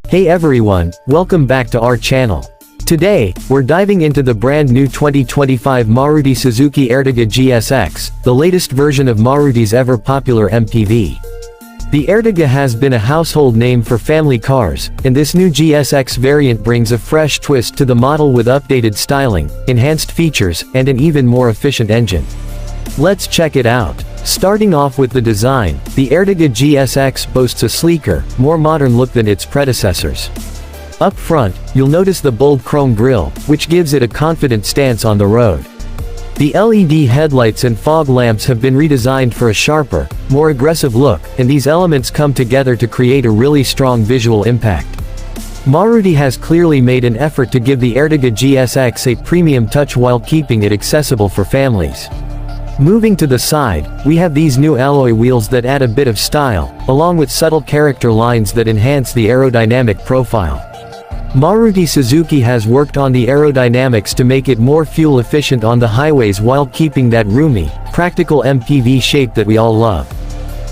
Hey everyone, welcome back to our channel. Today, we're diving into the brand new 2025 Maruti Suzuki Ertiga GSX, the latest version of Maruti's ever-popular MPV. The Ertiga has been a household name for family cars, and this new GSX variant brings a fresh twist to the model with updated styling, enhanced features, and an even more efficient engine. Let's check it out. Starting off with the design, the Ertiga GSX boasts a sleeker, more modern look than its predecessors. Up front, you'll notice the bold chrome grille, which gives it a confident stance on the road. The LED headlights and fog lamps have been redesigned for a sharper, more aggressive look, and these elements come together to create a really strong visual impact. Maruti has clearly made an effort to give the Ertiga GSX a premium touch while keeping it accessible for families. Moving to the side, we have these new alloy wheels that add a bit of style, along with subtle character lines that enhance the aerodynamic profile. Maruti Suzuki has worked on the aerodynamics to make it more fuel efficient on the highways while keeping that roomy, practical MPV shape that we all love.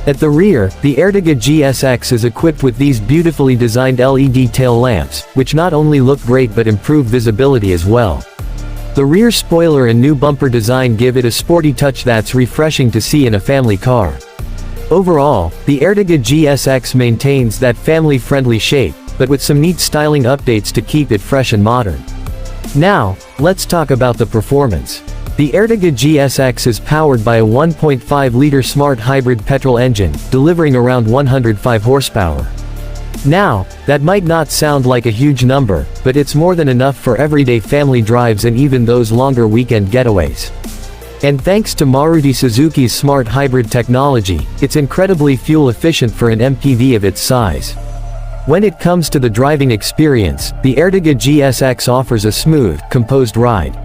At the rear, the Ertiga GSX is equipped with these beautifully designed LED tail lamps, which not only look great but improve visibility as well. The rear spoiler and new bumper design give it a sporty touch that's refreshing to see in a family car. Overall, the Ertiga GSX maintains that family-friendly shape, but with some neat styling updates to keep it fresh and modern. Now, let's talk about the performance. The Ertiga GSX is powered by a 1.5-liter smart hybrid petrol engine, delivering around 105 horsepower. Now, that might not sound like a huge number, but it's more than enough for everyday family drives and even those longer weekend getaways. And thanks to Maruti Suzuki's smart hybrid technology, it's incredibly fuel efficient for an MPV of its size. When it comes to the driving experience, the Ertiga GSX offers a smooth, composed ride.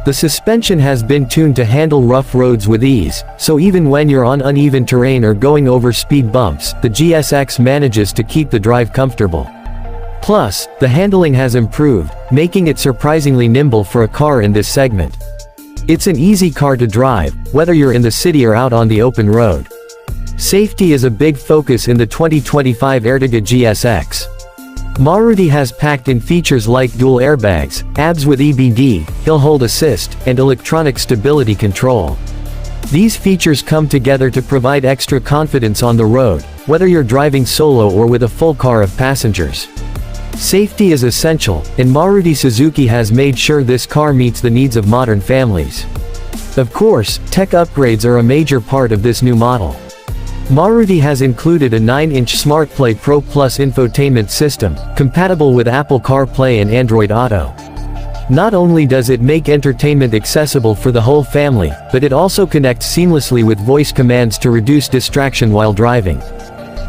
The suspension has been tuned to handle rough roads with ease, so even when you're on uneven terrain or going over speed bumps, the GSX manages to keep the drive comfortable. Plus, the handling has improved, making it surprisingly nimble for a car in this segment. It's an easy car to drive, whether you're in the city or out on the open road. Safety is a big focus in the 2025 Ertiga GSX. Maruti has packed in features like dual airbags, ABS with EBD, hill hold assist, and electronic stability control. These features come together to provide extra confidence on the road, whether you're driving solo or with a full car of passengers. Safety is essential, and Maruti Suzuki has made sure this car meets the needs of modern families. Of course, tech upgrades are a major part of this new model. Maruti has included a 9-inch SmartPlay Pro Plus infotainment system, compatible with Apple CarPlay and Android Auto. Not only does it make entertainment accessible for the whole family, but it also connects seamlessly with voice commands to reduce distraction while driving.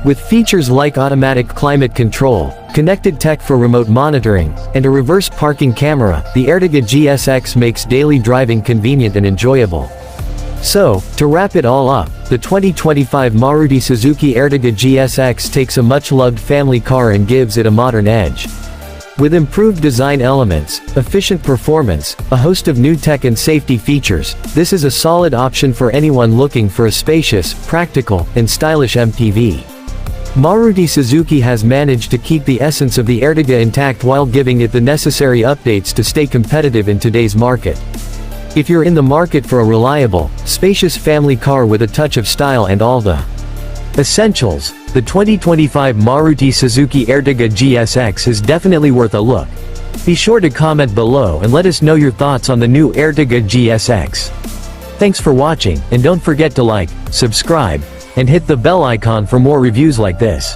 With features like automatic climate control, connected tech for remote monitoring, and a reverse parking camera, the Ertiga GSX makes daily driving convenient and enjoyable. So, to wrap it all up, the 2025 Maruti Suzuki Ertiga GSX takes a much-loved family car and gives it a modern edge. With improved design elements, efficient performance, a host of new tech and safety features, this is a solid option for anyone looking for a spacious, practical, and stylish MPV. Maruti Suzuki has managed to keep the essence of the Ertiga intact while giving it the necessary updates to stay competitive in today's market. If you're in the market for a reliable, spacious family car with a touch of style and all the essentials, the 2025 Maruti Suzuki Ertiga GSX is definitely worth a look. Be sure to comment below and let us know your thoughts on the new Ertiga GSX. Thanks for watching, and don't forget to like, subscribe, and hit the bell icon for more reviews like this.